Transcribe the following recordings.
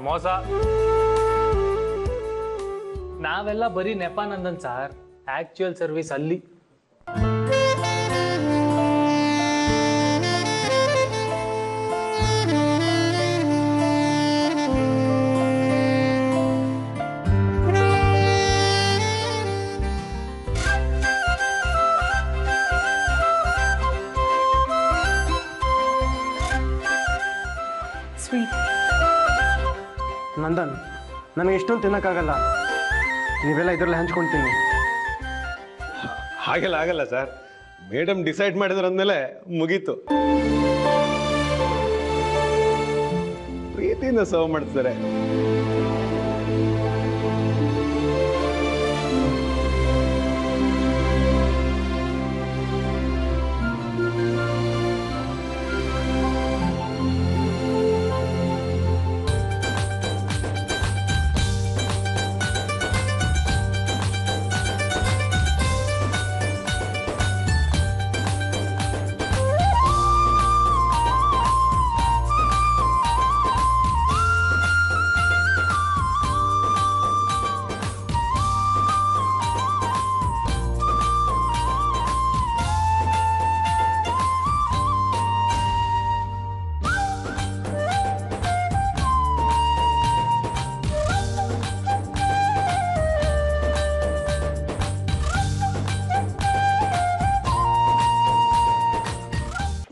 ಮೋಸ. ನಾವೆಲ್ಲ ಬರೀ ನೆಪಾನಂದನ್ ಸರ್, ಆಕ್ಚುಯಲ್ ಸರ್ವಿಸ್ ಅಲ್ಲಿ. ನಂದನ್, ನನಗೆ ಇಷ್ಟೊಂದು ತಿನ್ನೋಕ್ಕಾಗಲ್ಲ, ನೀವೆಲ್ಲ ಇದರಲ್ಲಿ ಹಂಚ್ಕೊಳ್ತೀನಿ. ಆಗಲ್ಲ ಸರ್, ಮೇಡಮ್ ಡಿಸೈಡ್ ಮಾಡಿದ್ರೆ ಅಂದಮೇಲೆ ಮುಗೀತು. ಪ್ರೀತಿಯಿಂದ ಸರ್ವ್ ಮಾಡ್ತಾರೆ.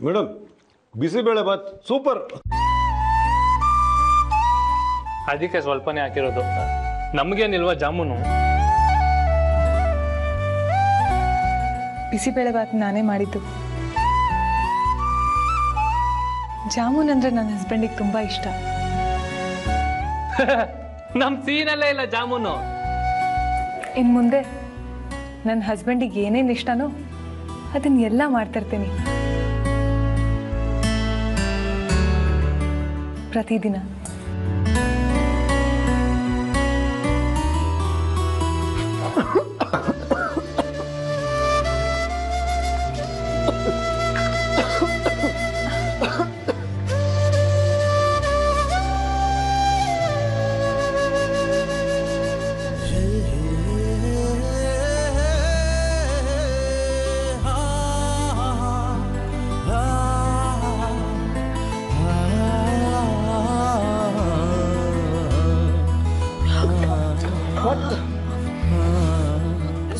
Madam, bisibele bath super. ಅದಕ್ಕೆ ಸ್ವಲ್ಪನೇ ಹಾಕಿರೋದು, ನಮಗೇನಿಲ್ವಾ ಜಾಮೂನು? ಬಿಸಿಬೇಳೆ ಬಾತ್ ನಾನೇ ಮಾಡಿದ್ದು. ಜಾಮೂನ್ ಅಂದ್ರೆ ನನ್ನ ಹಸ್ಬೆಂಡಿಗೆ ತುಂಬಾ ಇಷ್ಟ. ನಮ್ ಸೀನಲ್ಲೇ ಇಲ್ಲ ಜಾಮೂನು. ಇನ್ ಮುಂದೆ ನನ್ನ ಹಸ್ಬೆಂಡಿಗೆ ಏನೇನು ಇಷ್ಟನೋ ಅದನ್ನೆಲ್ಲ ಮಾಡ್ತಿರ್ತೀನಿ, ಪ್ರತಿದಿನ.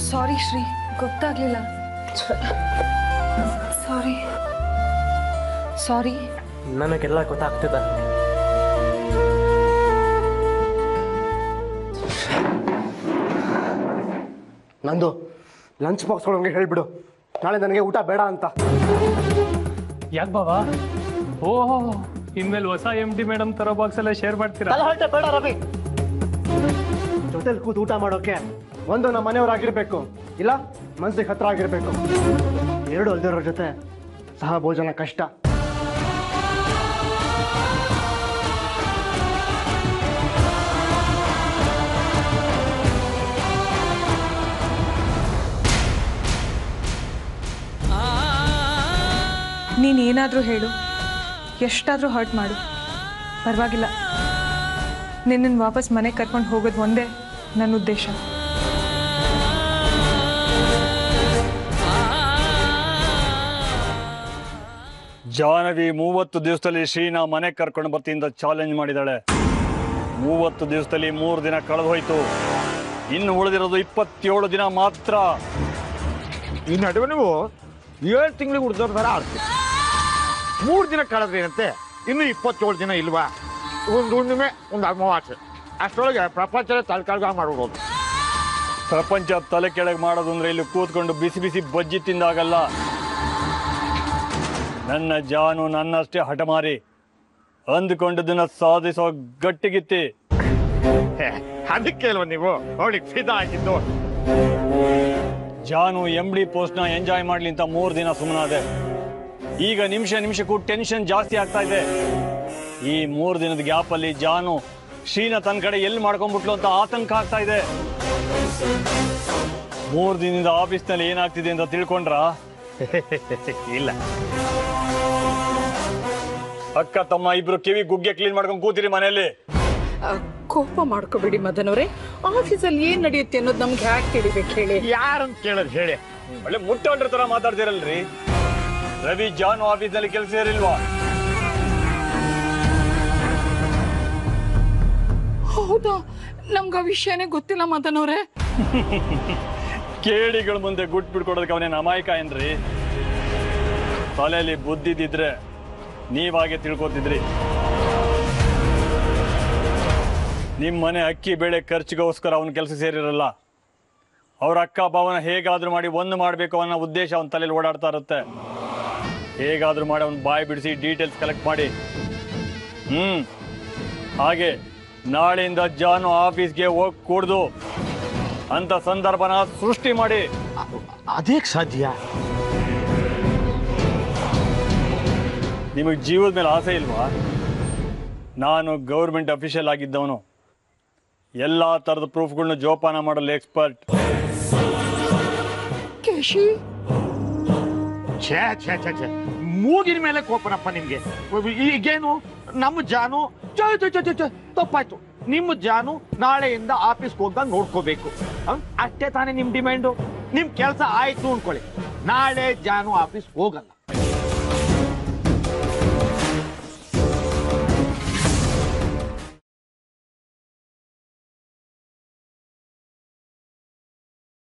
ಸಾರಿ ಶ್ರೀ, ಗೊತ್ತಾಗ್ಲಿಲ್ಲ. ಸಾರಿ. ನನಗೆಲ್ಲ ಗೊತ್ತಾಗ್ತಿದೆ. ನಂದು ಲಂಚ್ ಬಾಕ್ಸ್ ಒಳಗೆ ಹೇಳ್ಬಿಡು, ನಾಳೆ ನನಗೆ ಊಟ ಬೇಡ ಅಂತ. ಯಾಕೆ ಬಾವಾ? ಓಹೋ, ಇನ್ಮೇಲೆ ಹೊಸ MD ಮೇಡಮ್ ತರೋ ಬಾಕ್ಸ್ ಎಲ್ಲ ಶೇರ್ ಮಾಡ್ತೀರಾ? ಬೇಡ ರವಿ, ಜೊತೆಲಿ ಕೂತು ಊಟ ಮಾಡೋಕೆ ಒಂದು ನಮ್ಮ ಮನೆಯವರಾಗಿರ್ಬೇಕು, ಇಲ್ಲ ಮನ್ಸಿಗೆ ಹತ್ರ ಆಗಿರ್ಬೇಕು. ಎರಡು ಅಲ್ದಿರೋರ ಜೊತೆ ಸಹ ಭೋಜನ ಕಷ್ಟ. ನೀನೇನಾದರೂ ಹೇಳು, ಎಷ್ಟಾದರೂ ಹರ್ಟ್ ಮಾಡು, ಪರವಾಗಿಲ್ಲ. ನಿನ್ನನ್ನು ವಾಪಸ್ ಮನೆಗೆ ಕರ್ಕೊಂಡು ಹೋಗೋದು ಒಂದೇ ನನ್ನ ಉದ್ದೇಶ. ಜಾಹ್ನವಿ 30 ದಿವಸದಲ್ಲಿ ಶ್ರೀನ ಮನೆಗೆ ಕರ್ಕೊಂಡು ಬರ್ತೀನಿ ಅಂತ ಚಾಲೆಂಜ್ ಮಾಡಿದಾಳೆ. 30 ದಿವಸದಲ್ಲಿ 3 ದಿನ ಕಳೆದು ಹೋಯ್ತು, ಇನ್ನು ಉಳಿದಿರೋದು 27 ದಿನ ಮಾತ್ರ. ಈ ನಡುವೆ ನೀವು 7 ತಿಂಗಳಿಗೆ ಉಳಿದವ್ರ ಥರ ಆಡ್ತೀವಿ. 3 ದಿನ ಕಳೆದ್ರೆ ಏನಂತೆ, ಇನ್ನು 27 ದಿನ ಇಲ್ವಾ? ಒಂದು ಹುಣ್ಣಿಮೆ, ಒಂದು ಅಮಾವಾಸ್ಯೆ, ಅಷ್ಟರೊಳಗೆ ಪ್ರಪಂಚದ ತಲೆಕಾಲ್ಗ ಮಾಡ್ಬಿಡೋದು. ಪ್ರಪಂಚ ತಲೆ ಕೆಳಗೆ ಮಾಡೋದು ಅಂದ್ರೆ ಇಲ್ಲಿ ಕೂತ್ಕೊಂಡು ಬಿಸಿ ಬಿಸಿ ಬಜ್ಜಿ ತಿಂದಾಗಲ್ಲ. ನನ್ನ ಜಾನು ನನ್ನಷ್ಟೇ ಹಠಮಾರಿ, ಅಂದುಕೊಂಡದನ್ನ ಸಾಧಿಸೋ ಗಟ್ಟಿಗಿತ್ತಿ. ಅದಕ್ಕೆ ಅಲ್ವ ನೀವು ಅವಳಿಗೆ ಫಿದಾ ಆಗಿದ್ದು. ಜಾನು MD ಪೋಸ್ಟ್ನ ಎಂಜಾಯ್ ಮಾಡ್ಲಿ ಅಂತ 3 ದಿನ ಸುಮ್ಮನಾದೆ. ಈಗ ನಿಮಿಷಕ್ಕೂ ಟೆನ್ಷನ್ ಜಾಸ್ತಿ ಆಗ್ತಾ ಇದೆ. ಈ 3 ದಿನದ ಗ್ಯಾಪಲ್ಲಿ ಜಾನು ಶ್ರೀನ ತನ್ನ ಕಡೆ ಎಲ್ಲಿ ಮಾಡ್ಕೊಂಡ್ಬಿಟ್ಲು ಅಂತ ಆತಂಕ ಆಗ್ತಾ ಇದೆ. 3 ದಿನದಿಂದ ಆಫೀಸ್ನಲ್ಲಿ ಏನಾಗ್ತಿದೆ ಅಂತ ತಿಳ್ಕೊಂಡ್ರಾ? ಇಲ್ಲ, ಅಕ್ಕ ತಮ್ಮ ಇಬ್ರು ಕಿವಿ ಗುಗ್ಗೆ ಕ್ಲೀನ್ ಮಾಡ್ಕೊಂಡು ಕೂತಿರಿ ಮನೆಯಲ್ಲಿ. ಕೋಪ ಮಾಡ್ಕೋಬೇಡಿ ಮದನ್ ಅವರೇ. ಆಫೀಸಲ್ಲಿ ಏನ್ ನಡೆಯುತ್ತೆ ಅನ್ನೋದು ನಮ್ಗೆ ಹ್ಯಾಕ್ ತಿಳಿಬೇಕು ಹೇಳಿ. ಯಾರಂತ ಕೇಳೋದು ಹೇಳಿ. ಒಳ್ಳೆ ಮುಟ್ಟೊಂಡ್ರ ತರ ಮಾತಾಡ್ತಿರಲ್ರಿ. ರವಿ ಜಾನು ಆಫೀಸ್ನಲ್ಲಿ ಕೆಲಸ ಇರಲಿಲ್ವಾ? ಹೌದಾ? ನಮ್ಗೆ ಆ ವಿಷಯನೇ ಗೊತ್ತಿಲ್ಲ ಮದನ್ ಅವರೇ. ಕೇಳಿಗಳ ಮುಂದೆ ಗುಟ್ ಬಿಡ್ಕೊಡೋದಕ್ಕೆ ಅವನೇನು ಅಮಾಯಕ ಏನ್ರಿ? ತಲೆಯಲ್ಲಿ ಬುದ್ಧಿದಿದ್ರೆ ನೀವಾಗೆ ತಿಳ್ಕೊತಿದ್ರಿ. ನಿಮ್ಮ ಮನೆ ಅಕ್ಕಿ ಬೇಳೆ ಖರ್ಚಿಗೋಸ್ಕರ ಅವನ ಕೆಲಸ ಸೇರಿರಲ್ಲ. ಅವ್ರ ಅಕ್ಕ ಭಾವನ ಹೇಗಾದ್ರೂ ಮಾಡಿ ಒಂದು ಮಾಡಬೇಕು ಅನ್ನೋ ಉದ್ದೇಶ ಅವನ ತಲೆಯಲ್ಲಿ ಓಡಾಡ್ತಾ ಇರುತ್ತೆ. ಹೇಗಾದ್ರೂ ಮಾಡಿ ಅವನ ಬಾಯಿ ಬಿಡಿಸಿ ಡೀಟೇಲ್ಸ್ ಕಲೆಕ್ಟ್ ಮಾಡಿ ಹಾಗೆ ನಾಳೆಯಿಂದ ಜಾನು ಆಫೀಸ್ಗೆ ಹೋಗಿ ಕೂಡ್ದು ಅಂತ ಸಂದರ್ಭನ ಸೃಷ್ಟಿ ಮಾಡಿ. ಅದೇಕ್ ಸಾಧ್ಯ? ನಿಮಗೆ ಜೀವದ ಮೇಲೆ ಆಸೆ ಇಲ್ವಾ? ನಾನು ಗೌರ್ಮೆಂಟ್ ಅಫಿಷಿಯಲ್ ಆಗಿದ್ದವನು, ಎಲ್ಲ ಥರದ ಪ್ರೂಫ್ಗಳನ್ನ ಜೋಪಾನ ಮಾಡಲು ಎಕ್ಸ್ಪರ್ಟ್. ಕೇಶಿ, ಛೇ ಛೇ ಛೇ ಛೇ, ಮೂಗಿನ ಮೇಲೆ ಕೋಪನಪ್ಪ ನಿಮ್ಗೆ. ಈಗೇನು ನಮ್ಮ ಜಾನು ತಪ್ಪಾಯ್ತು. ನಿಮ್ಮ ಜಾನು ನಾಳೆಯಿಂದ ಆಫೀಸ್ಗೆ ಹೋಗ್ದಂಗೆ ನೋಡ್ಕೋಬೇಕು, ಅಷ್ಟೇ ತಾನೇ ನಿಮ್ ಡಿಮ್ಯಾಂಡು. ನಿಮ್ ಕೆಲಸ ಆಯ್ತು ಅನ್ಕೊಳ್ಳಿ, ನಾಳೆ ಜಾನು ಆಫೀಸ್ ಹೋಗಲ್ಲ.